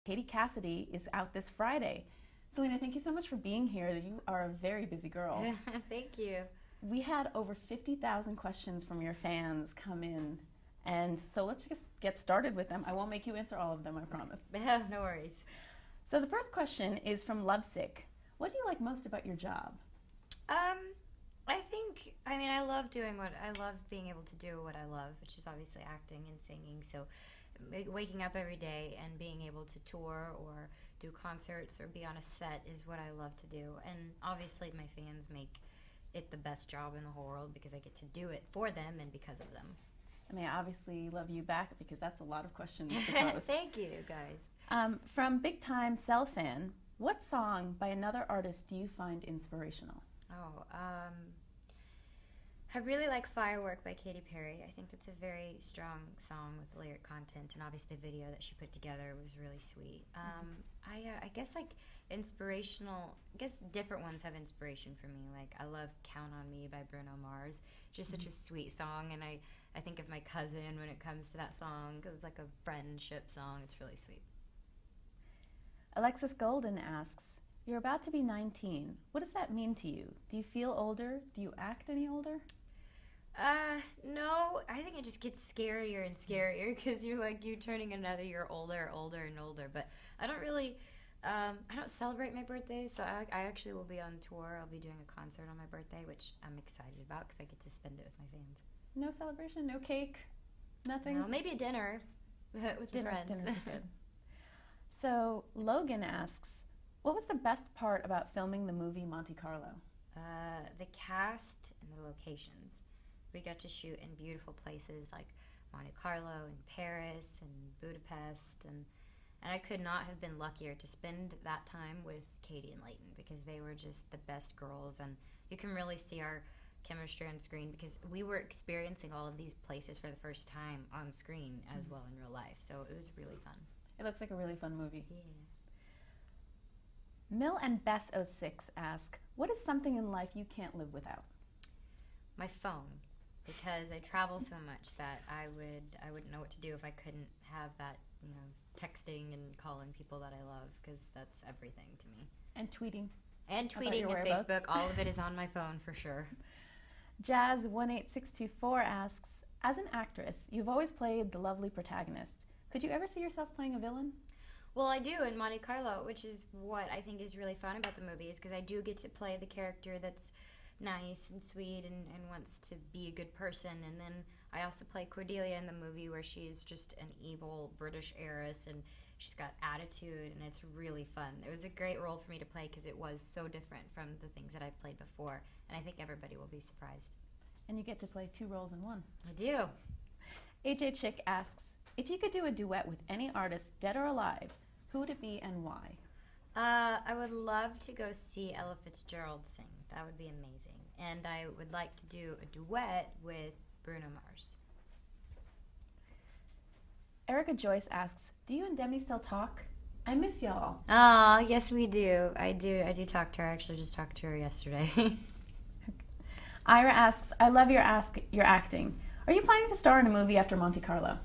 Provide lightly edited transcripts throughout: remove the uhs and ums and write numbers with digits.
Katie Cassidy is out this Friday. Selena, thank you so much for being here. You are a very busy girl. Thank you. We had over 50,000 questions from your fans come in, and so let's just get started with them. I won't make you answer all of them, I promise. No worries. So the first question is from Lovesick. What do you like most about your job? Um, I love doing what I love, being able to do what I love, which is obviously acting and singing. So, waking up every day and being able to tour or do concerts or be on a set is what I love to do. And obviously, my fans make it the best job in the whole world because I get to do it for them and because of them. And they obviously love you back because that's a lot of questions to pose. Thank you, guys. From Big Time Cell Fan, what song by another artist do you find inspirational? Oh, I really like Firework by Katy Perry. I think that's a very strong song with lyric content, and obviously the video that she put together was really sweet. I guess like inspirational. I guess different ones have inspiration for me. Like I love "Count on Me" by Bruno Mars. Just such a sweet song, and I think of my cousin when it comes to that song because it's like a friendship song. It's really sweet. Alexis Golden asks, you're about to be 19. What does that mean to you? Do you feel older? Do you act any older? No, I think it just gets scarier and scarier because you're turning another year older, older and older. But I don't really, I don't celebrate my birthday, so I actually will be on tour. I'll be doing a concert on my birthday, which I'm excited about because I get to spend it with my fans. No celebration, no cake, nothing? No, maybe a dinner with the friends. Dinner's good. So Logan asks, what was the best part about filming the movie Monte Carlo? The cast and the locations. We got to shoot in beautiful places like Monte Carlo and Paris and Budapest, and I could not have been luckier to spend that time with Katie and Leighton because they were just the best girls, and you can really see our chemistry on screen because we were experiencing all of these places for the first time on screen as well in real life, so it was really fun. It looks like a really fun movie. Yeah. Mill and Bess06 ask, what is something in life you can't live without? My phone, because I travel so much that I wouldn't know what to do if I couldn't have that, texting and calling people that I love because that's everything to me. And tweeting. And About your tweeting and whereabouts. Facebook, all of it is on my phone for sure. Jazz18624 asks, as an actress, you've always played the lovely protagonist. Could you ever see yourself playing a villain? Well, I do in Monte Carlo, which is what I think is really fun about the movie, is because I do get to play the character that's nice and sweet and wants to be a good person. And then I also play Cordelia in the movie where she's just an evil British heiress and she's got attitude and it's really fun. It was a great role for me to play because it was so different from the things that I've played before. And I think everybody will be surprised. And you get to play 2 roles in 1. I do. AJ Chick asks, if you could do a duet with any artist, dead or alive, who would it be and why? I would love to go see Ella Fitzgerald sing. That would be amazing. And I would like to do a duet with Bruno Mars. Erica Joyce asks, do you and Demi still talk? I miss y'all. Oh, yes we do. I do talk to her. I actually just talked to her yesterday. Ira asks, I love your acting. Are you planning to star in a movie after Monte Carlo?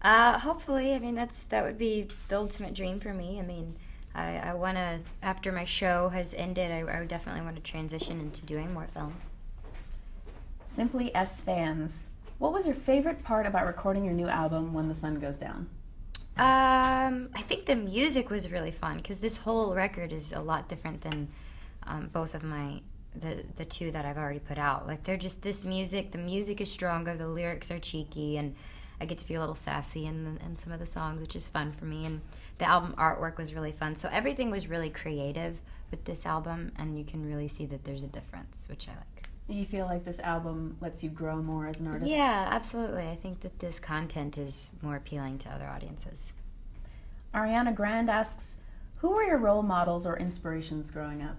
Hopefully. I mean, that would be the ultimate dream for me. I mean, I want to, after my show has ended, I would definitely want to transition into doing more film. Simply S Fans, what was your favorite part about recording your new album, When the Sun Goes Down? I think the music was really fun because this whole record is a lot different than both of the two that I've already put out. Like they're just this music. The music is stronger. The lyrics are cheeky, and I get to be a little sassy in some of the songs, which is fun for me. And the album artwork was really fun. So everything was really creative with this album, and you can really see that there's a difference, which I like. You feel like this album lets you grow more as an artist? Yeah, absolutely. I think that this content is more appealing to other audiences. Ariana Grand asks, who were your role models or inspirations growing up?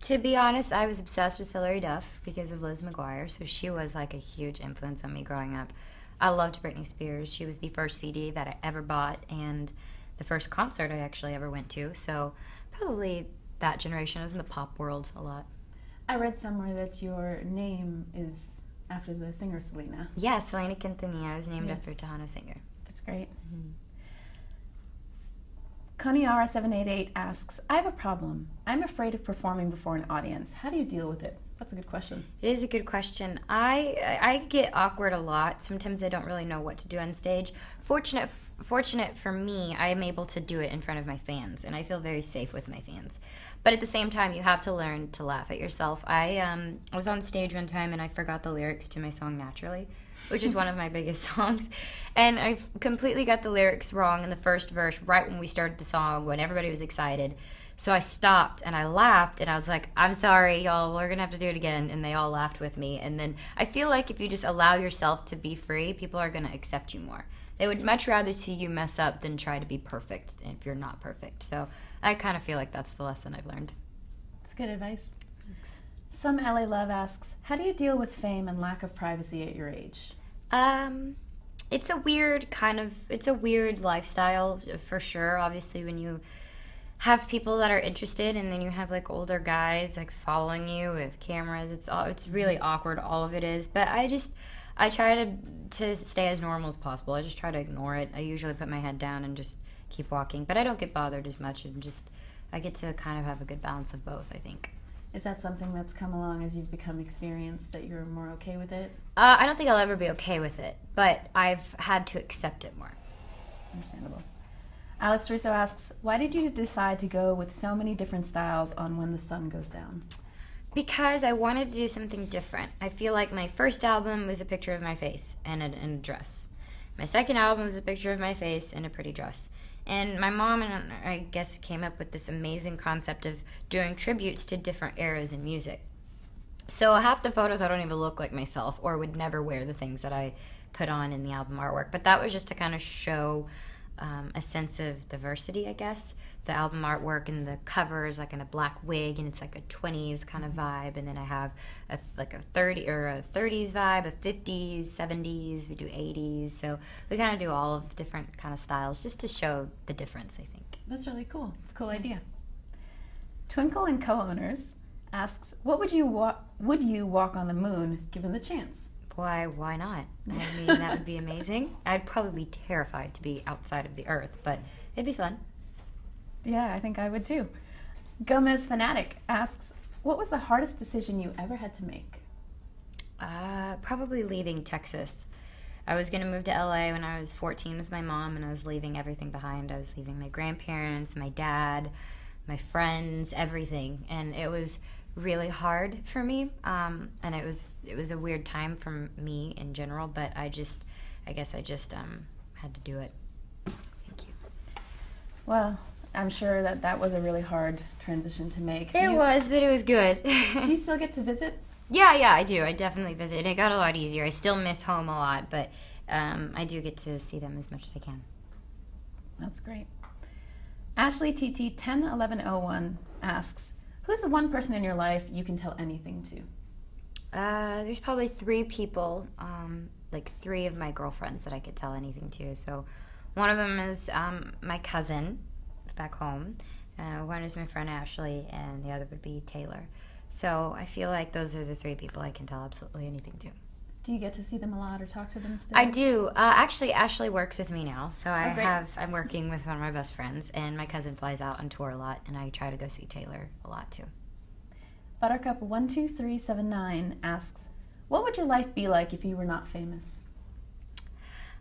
To be honest, I was obsessed with Hilary Duff because of Liz McGuire, so she was like a huge influence on me growing up. I loved Britney Spears. She was the first CD that I ever bought and the first concert I actually ever went to, so probably that generation. I was in the pop world a lot. I read somewhere that your name is after the singer Selena. Yeah, Selena Quintanilla. I was named after Tejano singer. That's great. Kaniara788 asks, I have a problem. I'm afraid of performing before an audience. How do you deal with it? That's a good question. It is a good question. I get awkward a lot. Sometimes I don't really know what to do on stage. Fortunate for me, I am able to do it in front of my fans, and I feel very safe with my fans. But at the same time, you have to learn to laugh at yourself. I was on stage one time and I forgot the lyrics to my song Naturally, which is one of my biggest songs. And I completely got the lyrics wrong in the first verse right when we started the song, when everybody was excited. So I stopped and I laughed and I was like, I'm sorry, y'all, we're going to have to do it again. And they all laughed with me. And then I feel like if you just allow yourself to be free, people are going to accept you more. They would much rather see you mess up than try to be perfect if you're not perfect. So I kind of feel like that's the lesson I've learned. That's good advice. Some LA Love asks, how do you deal with fame and lack of privacy at your age? It's a weird lifestyle for sure. Obviously, when you have people that are interested and then you have like older guys like following you with cameras, it's really awkward, all of it is. But I try to stay as normal as possible. I just try to ignore it. I usually put my head down and just keep walking, but I don't get bothered as much, and just I get to kind of have a good balance of both, I think. Is that something that's come along as you've become experienced, that you're more okay with it? I don't think I'll ever be okay with it, but I've had to accept it more. Understandable. Alex Russo asks, why did you decide to go with so many different styles on When the Sun Goes Down? Because I wanted to do something different. I feel like my first album was a picture of my face and a dress. My second album was a picture of my face and a pretty dress. And my mom and I guess came up with this amazing concept of doing tributes to different eras in music. So half the photos I don't even look like myself, or would never wear the things that I put on in the album artwork. But that was just to kind of show a sense of diversity, I guess. The album artwork and the cover is like in a black wig, and it's like a 20s kind of vibe. And then I have a 30s vibe, a 50s, 70s. We do 80s. So we kind of do all of different kind of styles just to show the difference, I think. That's really cool. It's a cool idea. Twinkle and Co-Owners asks, what would you walk on the moon given the chance? Why not? I mean, that would be amazing. I'd probably be terrified to be outside of the Earth, but it'd be fun. Yeah, I think I would too. Gomez Fanatic asks, what was the hardest decision you ever had to make? Probably leaving Texas. I was going to move to LA when I was 14 with my mom, and I was leaving everything behind. I was leaving my grandparents, my dad, my friends, everything, and it was really hard for me, and it was a weird time for me in general, but I guess I just had to do it. Thank you. Well, I'm sure that was a really hard transition to make. It was, but it was good. Do you still get to visit? Yeah, I do. I definitely visit. It got a lot easier. I still miss home a lot, but I do get to see them as much as I can. That's great. Ashley TT 101101 asks, who's the one person in your life you can tell anything to? There's probably 3 people, like 3 of my girlfriends that I could tell anything to. So one of them is my cousin back home. One is my friend Ashley, and the other would be Taylor. So I feel like those are the 3 people I can tell absolutely anything to. Do you get to see them a lot or talk to them still? I do. Actually, Ashley works with me now, so great. I'm working with one of my best friends, and my cousin flies out on tour a lot, and I try to go see Taylor a lot too. Buttercup 12379 asks, what would your life be like if you were not famous?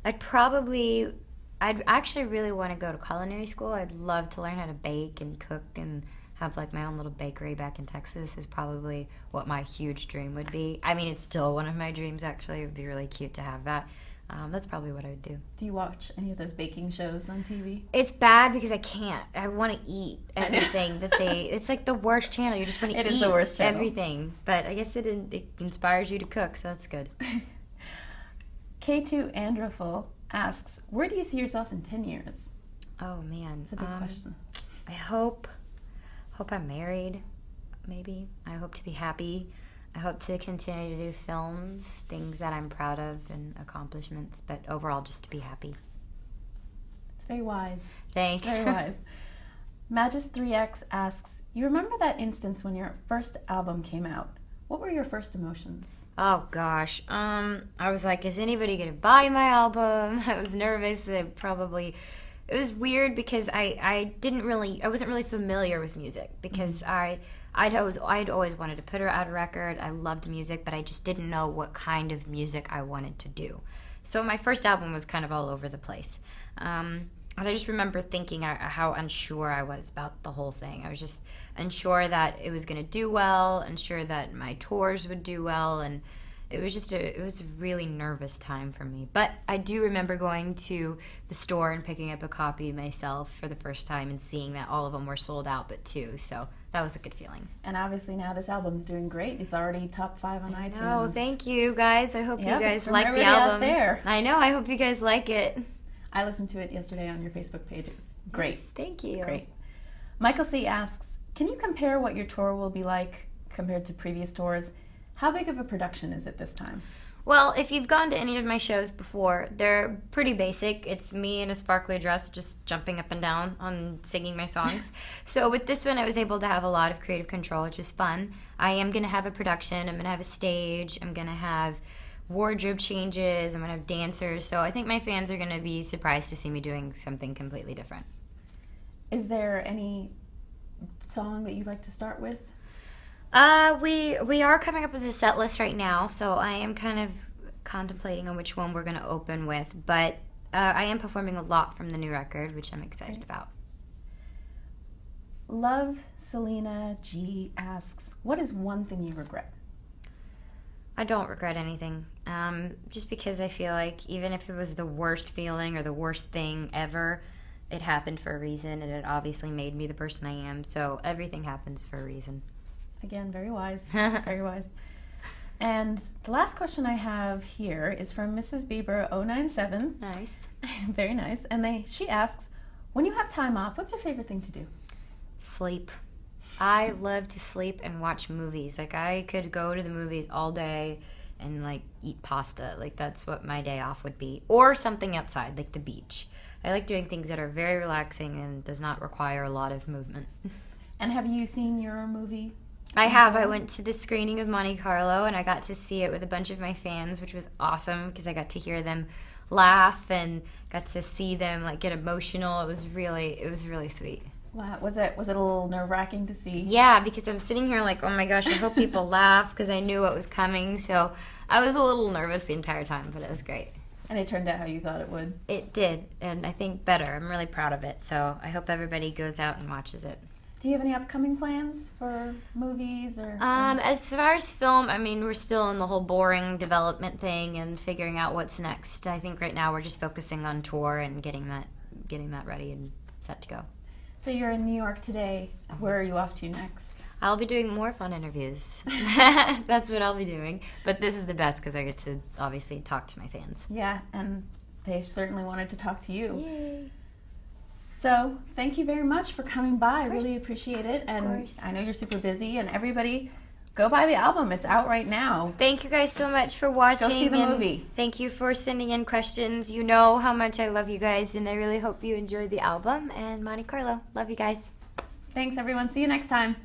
I'd actually really want to go to culinary school. I'd love to learn how to bake and cook and have like my own little bakery back in Texas is probably what my huge dream would be. I mean, it's still one of my dreams, actually. It would be really cute to have that. That's probably what I would do. Do you watch any of those baking shows on TV? It's bad because I can't. I want to eat everything that they... It's like the worst channel. You just want to eat the worst channel. Everything. But I guess it inspires you to cook, so that's good. K2 Androful asks, where do you see yourself in 10 years? Oh, man. It's a big question. I hope I'm married, maybe. I hope to be happy. I hope to continue to do films, things that I'm proud of and accomplishments, but overall just to be happy. It's very wise. Thanks. Very wise. Magis3X asks, you remember that instance when your first album came out? What were your first emotions? Oh gosh, I was like, is anybody gonna buy my album? I was nervous that probably it was weird because I wasn't really familiar with music because I'd always wanted to put out a record. I loved music, but I just didn't know what kind of music I wanted to do. So my first album was kind of all over the place. And I just remember thinking how unsure I was about the whole thing. I was just unsure that it was going to do well, unsure that my tours would do well, and it was a really nervous time for me. But I do remember going to the store and picking up a copy myself for the first time and seeing that all of them were sold out but two. So that was a good feeling. And obviously now this album's doing great. It's already top 5 on iTunes. Oh, thank you guys. I hope you guys it's from like the everybody album. out there. I know. I hope you guys like it. I listened to it yesterday on your Facebook page. It was great. Yes, thank you. Great. Michael C. asks, can you compare what your tour will be like compared to previous tours? How big of a production is it this time? Well, if you've gone to any of my shows before, they're pretty basic. It's me in a sparkly dress just jumping up and down on singing my songs. So with this one, I was able to have a lot of creative control, which is fun. I am going to have a production. I'm going to have a stage. I'm going to have wardrobe changes. I'm going to have dancers. So I think my fans are going to be surprised to see me doing something completely different. Is there any song that you'd like to start with? We are coming up with a set list right now, so I am kind of contemplating on which one we're going to open with, but I am performing a lot from the new record, which I'm excited about. Love Selena G asks, what is one thing you regret? I don't regret anything, just because I feel like even if it was the worst feeling or the worst thing ever, it happened for a reason, and it obviously made me the person I am, so everything happens for a reason. Again, very wise, very wise. And the last question I have here is from Mrs. Bieber 097. Nice. Very nice. And she asks, when you have time off, what's your favorite thing to do? Sleep. I love to sleep and watch movies. Like, I could go to the movies all day and, like, eat pasta. Like, that's what my day off would be. Or something outside, like the beach. I like doing things that are very relaxing and does not require a lot of movement. And have you seen your movie? I have. I went to the screening of Monte Carlo, and I got to see it with a bunch of my fans, which was awesome because I got to hear them laugh and got to see them, like, get emotional. It was really sweet. Wow. Was it a little nerve-wracking to see? Yeah, because I was sitting here like, oh my gosh, I hope people laugh because I knew what was coming. So I was a little nervous the entire time, but it was great. And it turned out how you thought it would. It did, and I think better. I'm really proud of it. So I hope everybody goes out and watches it. Do you have any upcoming plans for movies or? As far as film, I mean, we're still in the whole boring development thing and figuring out what's next. I think right now we're just focusing on tour and getting that ready and set to go. So you're in New York today. Where are you off to next? I'll be doing more fun interviews. That's what I'll be doing. But this is the best because I get to obviously talk to my fans. Yeah, and they certainly wanted to talk to you. Yay. So thank you very much for coming by. I really appreciate it. And Of course. I know you're super busy. And everybody, go buy the album. It's out right now. Thank you guys so much for watching. Go see the and movie. Thank you for sending in questions. You know how much I love you guys, and I really hope you enjoyed the album. And Monte Carlo. Love you guys. Thanks, everyone. See you next time.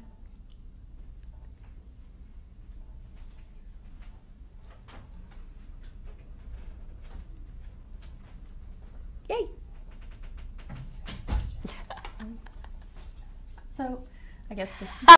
Yay. So I guess this